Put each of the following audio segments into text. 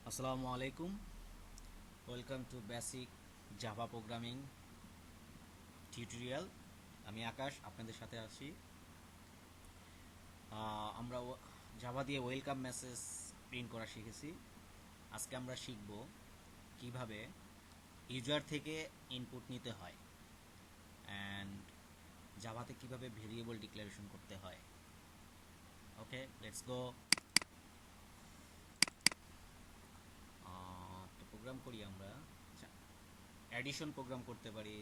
আসসালামু আলাইকুম। Welcome to basic Java programming tutorial. আমি আকাশ আপনাদের সাথে আছি। আমরা জাভা দিয়ে ওয়েলকাম মেসেজ প্রিন্ট করা শিখেছি। আজকে আমরা শিখব কিভাবে ইউজার থেকে ইনপুট নিতে হয় অ্যান্ড জাভাতে কিভাবে ভেরিয়েবল ডিক্লারেশন করতে হয়। ওকে, লেটস গো। তো প্রোগ্রাম করি আমরা। আচ্ছা, অ্যাডিশন প্রোগ্রাম করতে পারি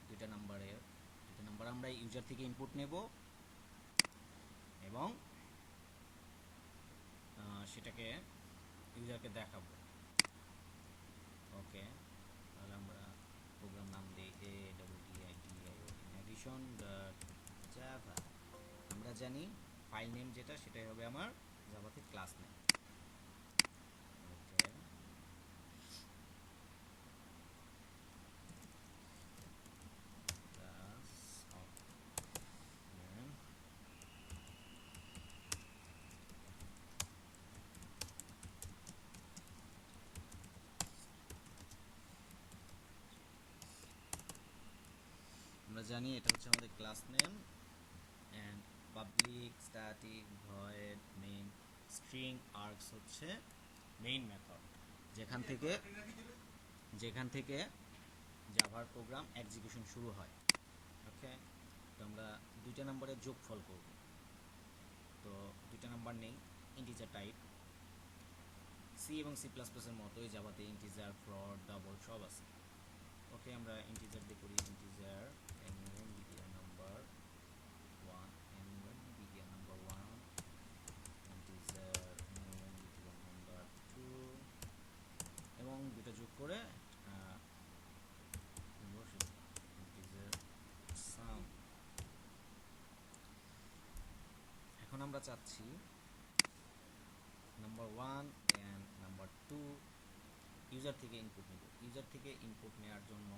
দুইটা নাম্বার আমরা ইউজার থেকে ইনপুট নেব এবং সেটাকে ইউজারকে দেখাবো। ওকে, তাহলে আমরা প্রোগ্রাম নাম দিই addition ডট জাভা। আমরা জানি ফাইল নেম যেটা সেটাই হবে আমার জাভাতে class name. Okay, class of name. আমরা জানি এটা হচ্ছে আমাদের class name and public static void main string args হচ্ছে মেইন মেথড, যেখান থেকে জাভার প্রোগ্রাম এক্সিকিউশন শুরু হয়। ওকে, তো আমরা দুইটা নাম্বারের যোগফল করব। তো দুইটা নাম্বার নেই, ইন্টিজার টাইপ। সি এবং সি প্লাস প্লাসের মতোই জাভাতে ইন্টিজার, ফ্লোট, ডাবল সব আছে। ওকে, আমরা ইন্টিজার দিয়ে করি। Integer N BDR number 1, N BDR number 1, integer N BDR number 2 এবং দুটো যোগ করে ইন্টিজার সাম। এখন আমরা চাচ্ছি নাম্বার 1 অ্যান্ড নাম্বার 2 ইউজার থেকে ইনপুট নেব। ইউজার থেকে ইনপুট নেওয়ার জন্য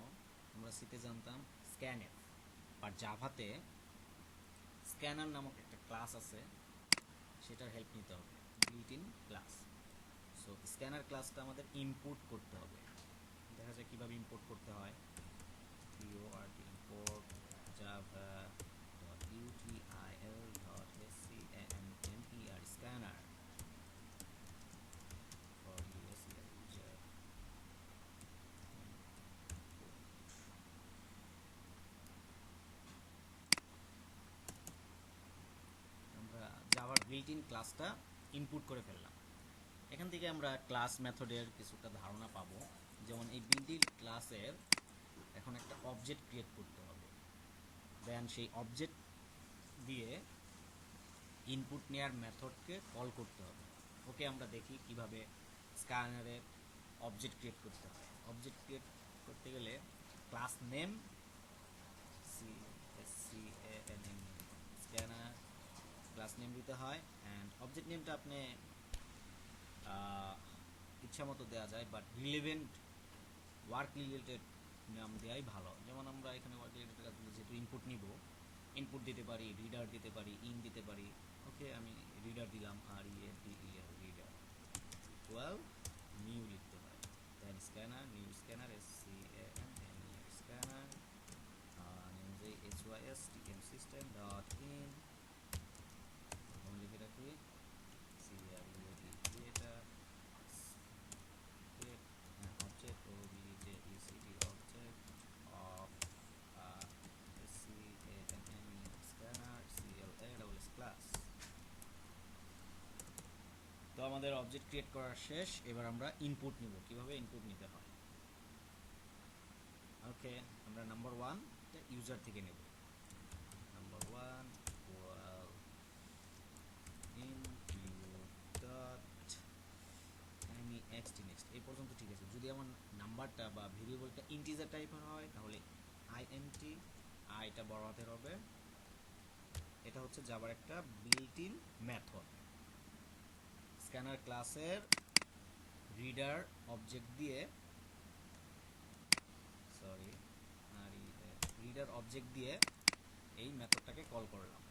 আমরা সিতে জানতাম স্ক্যানএফ, আর জাভাতে স্ক্যানার নামক একটা ক্লাস আছে, সেটার হেল্প নিতে হবে, built in class. So scanner ক্লাসটা আমাদের ইম্পোর্ট করতে হবে। দেখা যায় কীভাবে ইম্পোর্ট করতে হয়। import java util.scanner scanner for USER user আমরা জাভার বিল্ট ইন ক্লাসটা ইনপুট করে ফেললাম। এখান থেকে আমরা ক্লাস মেথডের কিছুটা ধারণা পাবো। যেমন এই বিল্ট ইন ক্লাসের এখন একটা অবজেক্ট ক্রিয়েট করতে হবে, দেন সেই অবজেক্ট দিয়ে ইনপুট নেয়ার মেথডকে কল করতে হবে। ওকে, আমরা দেখি কিভাবে স্ক্যানারের অবজেক্ট ক্রিয়েট করতে হয়। অবজেক্ট ক্রিয়েট করতে গেলে class name CSCANM scanner class name দিতে হয় অ্যান্ড অবজেক্ট নেমটা আপনি ইচ্ছা মতো দেওয়া যায়, বাট রিলেভেন্ট ওয়ার্ক রিলেটেড নাম দেওয়াই ভালো। যেমন আমরা এখানে ওয়ার্ক রিলেটেড কাজগুলো যেহেতু ইনপুট নিব, ইনপুট দিতে পারি, রিডার দিতে পারি, ইন দিতে পারি। ওকে, আমি রিডার দিলাম, রিডার 12 নিউ লিখতে হয়। Then scanner, new scanner SCANNEW scanner অনুযায়ী HYSTM system ডট ইন লিখে রাখি CREAT creator object object object of SCANNEW scanner CLA class। তো আমাদের অবজেক্ট ক্রিয়েট করা শেষ। এবার আমরা ইনপুট নিব, কিভাবে ইনপুট নিতে হয়। ওকে, আমরা নাম্বার 1 ইউজার থেকে নেব। নাম্বার 1 include dot next এই পর্যন্ত ঠিক আছে। যদি আমার নাম্বারটা বা ভেরিয়েবলটা ইন্টিজার টাইপের হয় তাহলে int, আইটা বড় হাতের হবে। এটা হচ্ছে জাভার একটা বিল্ট ইন মেথড। স্ক্যানার ক্লাসের রিডার অবজেক্ট দিয়ে এই মেথডটাকে কল করলাম।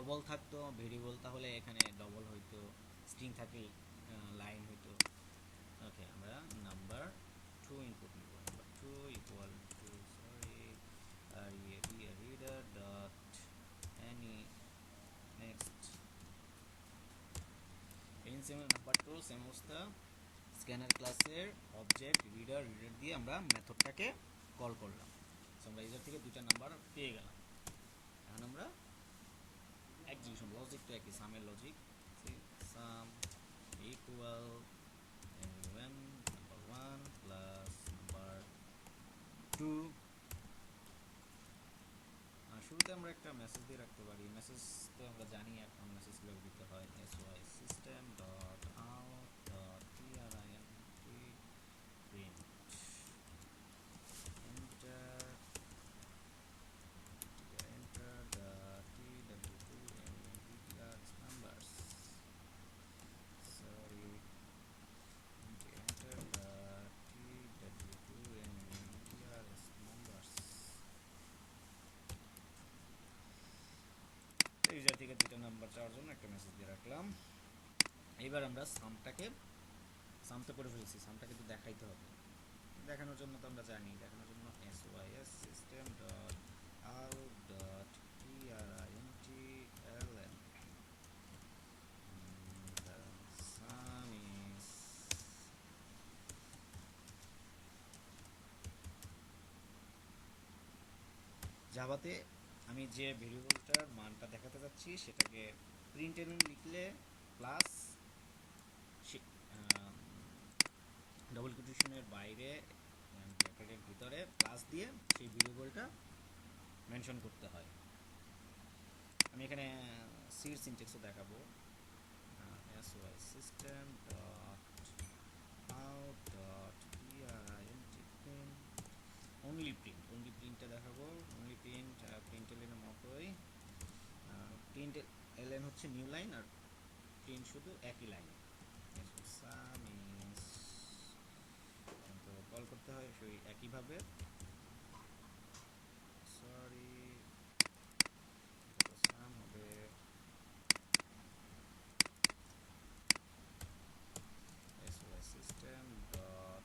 ডবল থাকতো ভেরিয়েবল তাহলে এখানে ডবল হইতো, স্ট্রিং থাকলে লাইন হইতো। ওকে, আমরা নাম্বার 2 ইনপুট নিব। Number 2 equal to reader dot any next number 2 same অবস্থা, স্ক্যানার ক্লাসের অবজেক্ট রিডার দিয়ে আমরা মেথডটাকে কল করলাম। সো আমরা ইউজার থেকে দুইটা নাম্বার পেয়ে গেলাম। এখন আমরা এক্সিকিউশন লজিক তো একই, সামের logic, sum equal number 1 plus number 2। শুরুতে আমরা একটা মেসেজ দিয়ে রাখতে পারি, মেসেজ তো আমরা জানি এখন মেসেজ কিভাবে দিতে হয়। sy system dot out dot print print enter enter the tw2 and ptr numbers, sorry enter the tw2 and ptr numbers। User থেকে দুটো নাম্বার চাওয়ার জন্য একটা মেসেজ দিয়ে রাখলাম। এবার আমরা সাম তো করে ফেলেছি, সামটা কিন্তু দেখাইতে হবে। দেখানোর জন্য তো আমরা জানি, দেখানোর জন্য sys system dot out dot printlln the sum is জাভাতে আমি যে ভেরিয়েবলটার মানটা দেখাতে যাচ্ছি সেটাকে প্রিন্টএলএন লিখলে প্লাস ডবল কোটেশনের বাইরে ব্র্যাকেটের ভিতরে প্লাস দিয়ে সেই ভেরিয়েবলটা মেনশন করতে হয়। আমি এখানে সির সিনট্যাক্সও দেখাবো। sy system dot out dot print only প্রিন্টটা দেখাবো, only print println এর মতোই। println হচ্ছে নিউ লাইন আর প্রিন্ট শুধু একই লাইন। সাম ইজ তো কল করতে হয় সেই একইভাবে, সরি সাম হবে sy system dot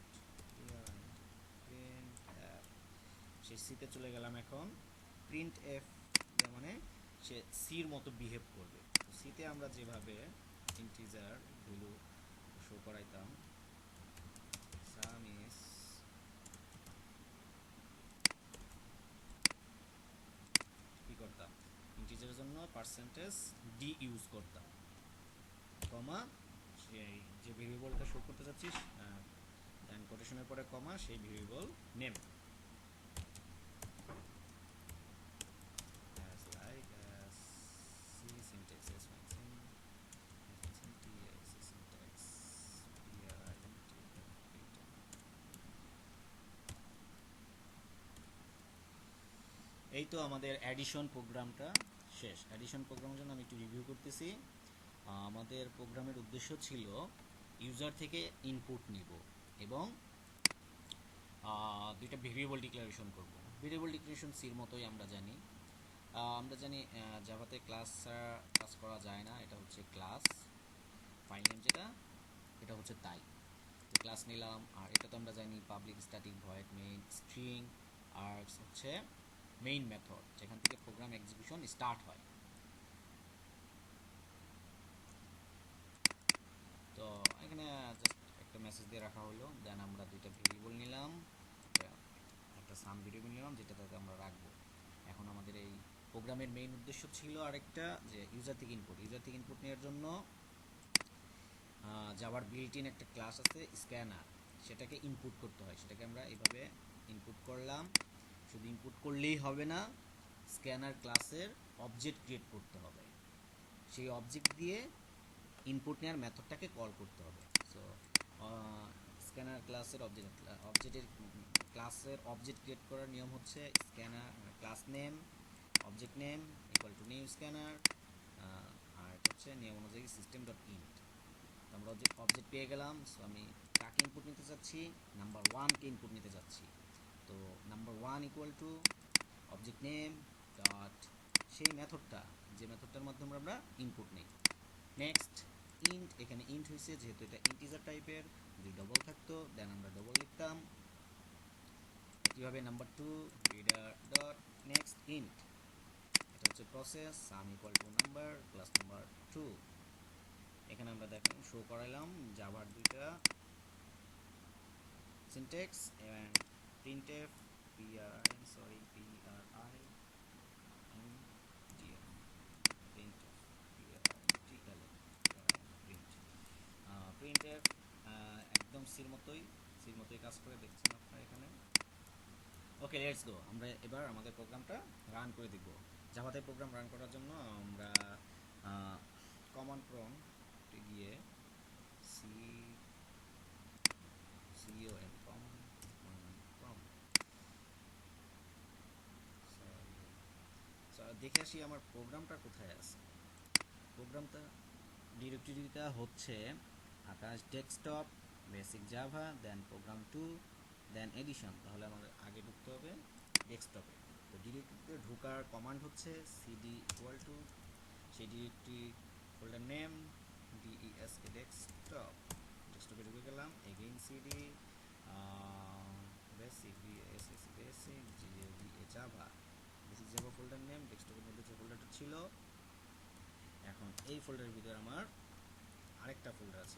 print f, সেই সিতে চলে গেলাম। এখন প্রিন্ট এফ মানে সে সির মতো বিহেভ করবে। তো সিতে আমরা যেভাবে ইন্টিজার ভ্যালু শো করাইতাম, সাম ইজ কি করতাম, ইন্টিজারের জন্য পার্সেন্টেজ ডি ইউজ করতাম, কমা সেই যে ভেরিয়েবলটা শো করতে যাচ্ছিস দেন কোটেশনের পরে কমা সেই ভেরিয়েবল নেম, এই তো আমাদের অ্যাডিশন প্রোগ্রামটা শেষ। অ্যাডিশন প্রোগ্রামের জন্য আমি একটু রিভিউ করতেছি। আমাদের প্রোগ্রামের উদ্দেশ্য ছিল ইউজার থেকে ইনপুট নিব এবং দুইটা ভেরিয়েবল ডিক্লারেশন করব। ভেরিয়েবল ডিক্লারেশন সির মতোই আমরা জানি। জাভাতে ক্লাস করা যায় না, এটা হচ্ছে ক্লাস ফাইল নেম যেটা, এটা হচ্ছে তাই। তো ক্লাস নিলাম, আর এটা তো আমরা জানি public static void main string args হচ্ছে মেইন মেথড যেখান থেকে প্রোগ্রাম এক্সিকিউশন স্টার্ট হয়। তো এখানে জাস্ট একটা মেসেজ দিয়ে রাখা হলো, দেন আমরা দুইটা ভেরিয়েবল নিলাম, একটা সাম ভেরিয়েবল নিলাম যেটাতে আমরা রাখবো। এখন আমাদের এই প্রোগ্রামের মেইন উদ্দেশ্য ছিল আরেকটা, যে ইউজার থেকে ইনপুট নেওয়ার জন্য জাভার বিল্ট ইন একটা ক্লাস আছে স্ক্যানার, সেটাকে ইনপুট করতে হয়। সেটাকে আমরা এইভাবে ইনপুট করলাম। শুধু ইনপুট করলেই হবে না, স্ক্যানার ক্লাসের অবজেক্ট ক্রিয়েট করতে হবে, সেই অবজেক্ট দিয়ে ইনপুট নেওয়ার মেথডটাকে কল করতে হবে। সো স্ক্যানার ক্লাসের অবজেক্ট ক্রিয়েট করার নিয়ম হচ্ছে scanner class name object name equal to new scanner, আর হচ্ছে নিয়ম অনুযায়ী সিস্টেম ডট ইন্ট। তো আমরা অবজেক্ট পেয়ে গেলাম। সো আমি কাকে ইনপুট নিতে চাচ্ছি, নাম্বার 1কে ইনপুট নিতে চাচ্ছি। তো number 1 equal to object name dot সেই মেথডটা, যে মেথডটার মাধ্যমে আমরা ইনপুট নিই। নেক্সট ইন্ট, এখানে ইন্ট হয়েছে যেহেতু এটা ইন্টিজার টাইপের, যদি ডবল থাকতো দেন আমরা ডবল লিখতাম। একইভাবে number 2 reader dot next int, এটা হচ্ছে process some equal to number plus number 2। এখানে আমরা দেখেন শো করাইলাম জাভার দুইটা সিনট্যাক্স এবং printf printf একদম সির মতোই কাজ করে, দেখছেন আপনারা এখানে। ওকে, লেটস গো, আমরা এবার আমাদের প্রোগ্রামটা রান করে দেখব। জাভাতে প্রোগ্রাম রান করার জন্য আমরা কমান্ড প্রম্পটে গিয়ে সি সিওএম দেখে আসি আমার প্রোগ্রামটা কোথায় আছে। প্রোগ্রামটা ডিরেক্টরিটা হচ্ছে আকাশ ডেস্কটপ, বেসিক জাভা, দেন প্রোগ্রাম 2, দেন এডিশন। তাহলে আমাদের আগে ঢুকতে হবে ডেস্কটপে। তো ডিরেক্টরিতে ঢোকার কমান্ড হচ্ছে সিডি ইকুয়াল টু সেই directory folder name desk desktop, ডেস্কটপে ঢুকে গেলাম। Again CD basic basic Java, basic Java folder name, ডেস্কটপের মধ্যে যে ফোল্ডারটা ছিল। এখন এই ফোল্ডারের ভিতরে আমার আরেকটা ফোল্ডার আছে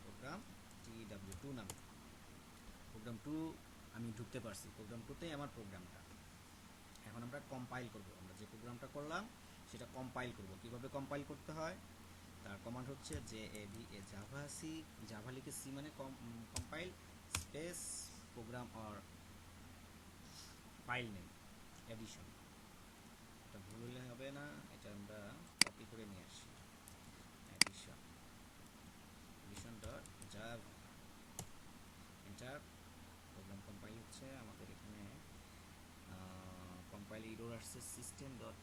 প্রোগ্রাম TW2 নামে। প্রোগ্রাম 2 আমি ঢুকতে পারছি, প্রোগ্রাম 2তেই আমার প্রোগ্রামটা। এখন আমরা কম্পাইল করব, আমরা যে প্রোগ্রামটা করলাম সেটা কম্পাইল করব। কিভাবে কম্পাইল করতে হয় তার কমান্ড হচ্ছে জাভা লিখে সি মানে compile space program or file name addition. এটা ভুল হলে হবে না, এটা আমরা কপি করে নিয়ে আসি। Addition dot Java, enter. Program compile হচ্ছে, আমাদের এখানে কম্পাইল এরর আসছে সিস্টেম ডট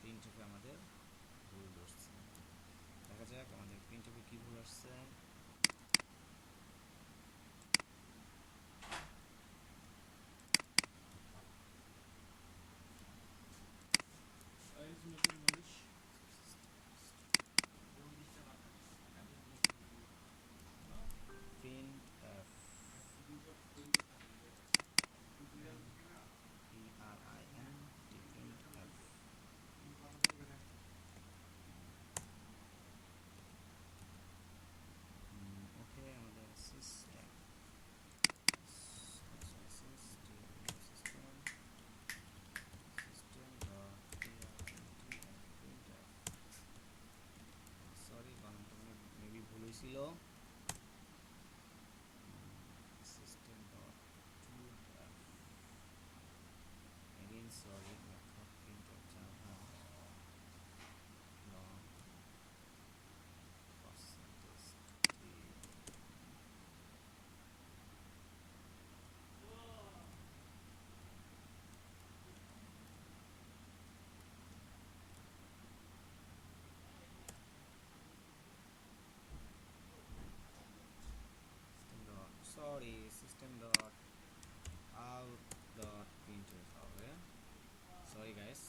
প্রিন্টএফে আমাদের ভুল আসছে। দেখা যাক আমাদের প্রিন্টএফে কি ভুল আসছে। ছিল system dot again sorry method print of java long percentage system dot out dot printf হবে। সরি গাইস,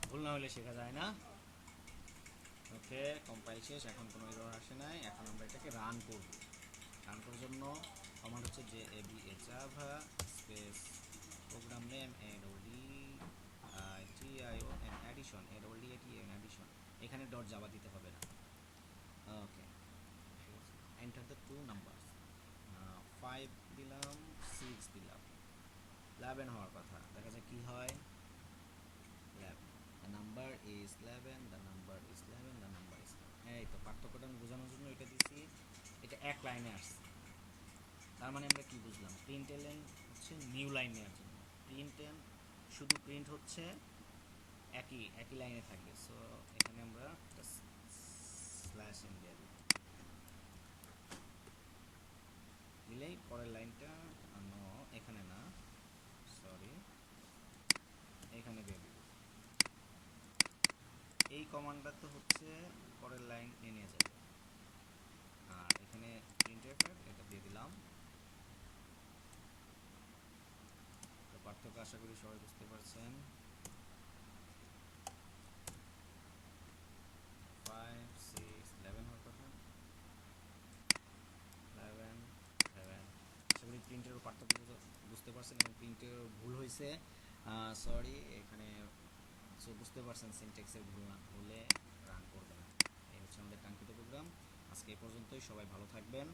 ভুল না হলে শেখা যায় না। ওকে, কম্পাইল শেষ, এখন কোনো এরর আসে নাই। এখন আমরা এটাকে রান করব। রান করার জন্য কমান্ড হচ্ছে java space program name addition, এখানে ডট জাভা দিতে হবে না। Okay, enter the two numbers, 5 দিলাম 6 দিলাম, 11 হওয়ার কথা। দেখা যায় কি হয়, 11, the number is 11, the number is 11, the number is 11। এই তো পার্থক্যটা আমি বোঝানোর জন্য এটা দিছি, এটা এক লাইনে আসছে। তার মানে আমরা কি বুঝলাম, প্রিন্ট এলএন হচ্ছে নিউ লাইন নেওয়ার জন্য, প্রিন্ট এন শুধু প্রিন্ট হচ্ছে একই লাইনে থাকবে। সো এখানে আমরা একটা স্ল্যাশ এন দিয়ে দিব, দিলেই পরের লাইনটা এখানে না, সরি এখানে দিয়ে দিব। এই কমান্ডটা তো হচ্ছে পরের লাইন নিয়ে যাবে। আর এখানে প্রিন্টএফ এটা দিয়ে দিলাম। তো পার্থক্য আশা করি সবাই বুঝতে পারছেন। 5 6 11 হওয়ার কথা, 11 11। আশা করি প্রিন্টের পার্থক্য বুঝতে পারছেন এবং প্রিন্টের ভুল হয়েছে, সরি এখানে। সো বুঝতে পারছেন সিনট্যাক্সের ভুল না হলে রান করবে না। এই হচ্ছে আমাদের কাঙ্ক্ষিত প্রোগ্রাম। আজকে এই পর্যন্তই, সবাই ভালো থাকবেন।